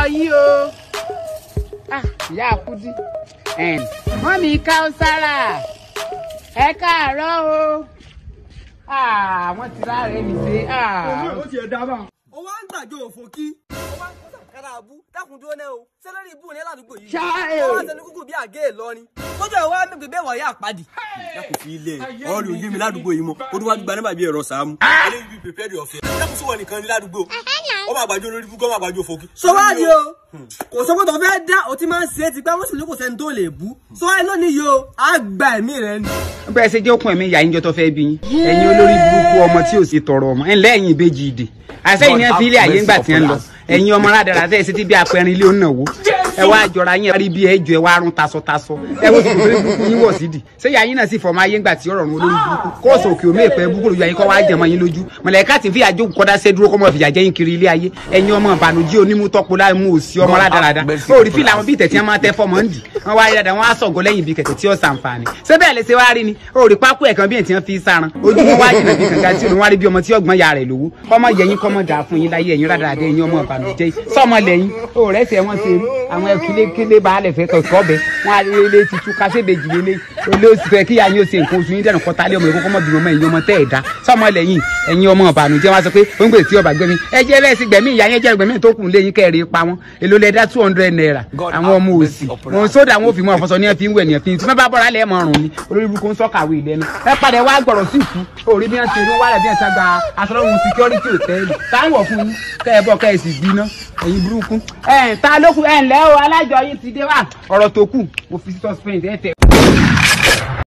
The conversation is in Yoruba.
káàárọ̀ yìí o. Ìyá Kúdí. Mọ́mí Káúsárà. Ẹ káàárọ̀ o. Wọ́n ti ráre mi ṣe. Ó ti ẹ̀ dábàá. Ó wá ń tàjọ òfò kí. Ó wá ń kó sàkárà abú. Dákun dúró náà o. Ṣé lórí ibú ní ládùúgbò yìí? Ó wá sẹni kúkú bí àgé Ìlọrin. Kójú ẹ̀ wá mẹ́gbẹ̀ẹ́ bẹ́ẹ̀ wọ̀ yá àpàdì. Dákun fi ilé ọ̀rọ̀ ló yé mi ládùúgbò yìí mọ́. Ó tún wá gba nígbà bí ẹ̀rọ Sàámú. Eléyìí bí prepare your fair. Dákun sí wọn nìkan ní ládùúgbò. Ó máa gbàjọ lórí ibú, kó máa gbàjọ òfò kí. Sọ́wádìí o. Kò sọ pé tó fẹ́ dá o ti máa ń ṣe é ti pẹ́ wọ́n sì ní kò sẹ́ni tó lè bú. Sọ́wádìí lónìí yìí o, á gba ẹ̀mí rẹ ni. Bẹ́ẹ̀ ṣe jẹ́ okùn ẹ̀mí ìyá yín jọ tó fẹ́ bí yín. Ẹ̀yin olórí burúkú ọmọ tí ò sì tọrọ ọmọ. Ẹ̀ lẹ́yìn ìbejì ìdè. Àṣẹ́yìn ní fi ilé ayé ńgbà tí ń lọ. Ẹ̀yin ọmọ rádàrà tẹ́ ẹ ṣe ti bí apẹ̀rin ilé ònàwó. Ẹ wá jọra yín rí bí ẹjọ́ ẹ wá rún tasọtasọ. Ẹ wo sòkòtò lórí burúkú yín wọ̀ sídìí. Ṣé ìyá yín náà sì fọmọ ayé ńgbà tí ọ̀rọ̀ rún olórí burúkú? Kóòsù òkè omi èpè búkúrú yọ yín kọ́ wá jẹ̀mọ́ yín lójú. Mọ̀lẹ́ká ti fi àjò kọ́dá ṣe dúró kọ́mọ fìyà jẹ́ yín kiri ilé ayé. Ẹ̀yin ọmọ ìbànújẹ́ onímútọ́pọ̀ láì mú òsì ọmọ rádàràdà. Ó rí fìlà wọn bí tẹ̀tí wọn máa tẹ́ fọmọ ń dì. Wọ́n wá rí dáadáa wọ́n á sọ̀gọ́ lẹ́yìn bí kẹ̀kẹ́ tí ó sàǹfààní. Ṣé bẹ́ẹ̀ lè ṣe wá rí ni? Ó rí pákó ẹ̀kan bí ẹ̀ tí wọ́n fi sáran. Ojú wọn wá jìnà bí kànga tí òun wá rí bí ọmọ tí ọgbọ́n ya rẹ̀ lówó. Kọ́mọ yẹyin kọ́mọ dà fún yín láyé ẹ̀yin rádàràdà ẹ̀yin ọmọ ìbànújẹ́. Sọ́mọ lẹ́yìn ó rẹ̀ ṣe wọ́n ṣe rí. Àwọn kílé baálẹ̀ fẹ́ kọ̀ọ̀kọ́ bẹ. Wọ́n á rí ilé ti tú kásébèjì lélẹ̀. Olé oṣù fẹ́ kí yáyín ó ṣe nǹkan oṣù yín dẹ̀nù kọ́ta lé ọmọ ìkókó mọ́ bímọ ẹ̀yin ọmọ tẹ́ ẹ̀ dá. Sọ́mọ lẹ́yìn ẹ̀yin ọmọ ìbànújẹ́ wọ́n á sọ pé ó ń gbè tí ọba gbẹ̀mí. Ẹ jẹ́ bẹ́ẹ̀ sí gbẹ̀mí ìyá yẹn jẹ́ gbẹ̀mí tó kùn léyìn kẹ́rì pa wọn. Èló lẹ dá 200 naira. Àwọn ọmọ òsì. Wọ́n sódà wọn ò fi mọ́ ọ̀fọ̀sọ ní ẹ̀ fi ń wẹ̀ ní ẹ̀ fi ń tí wọ́n bá bọ́ra lẹ́ẹ̀mọ́ ọ̀run ni. Olórí burúkú ń sọ́kàwé ìlẹ́nu. Ẹ padà wá gbọ̀rọ̀ sí ìkú. Orí bí wọ́n ṣe wọ́n wálẹ̀ bí wọ́n ṣe gba aṣọ́rọ̀hún security hotel. Táwọn fún yín kẹ́ ẹ bọ̀ kẹ́ ẹ sì gbiná. Ẹ̀yin burúkú. Ta ló kù ẹ̀ ńlẹ́ o alájọ yín ti dé wá. Ọ̀rọ̀ tó kù mo fi suspense ẹ̀ tẹ̀.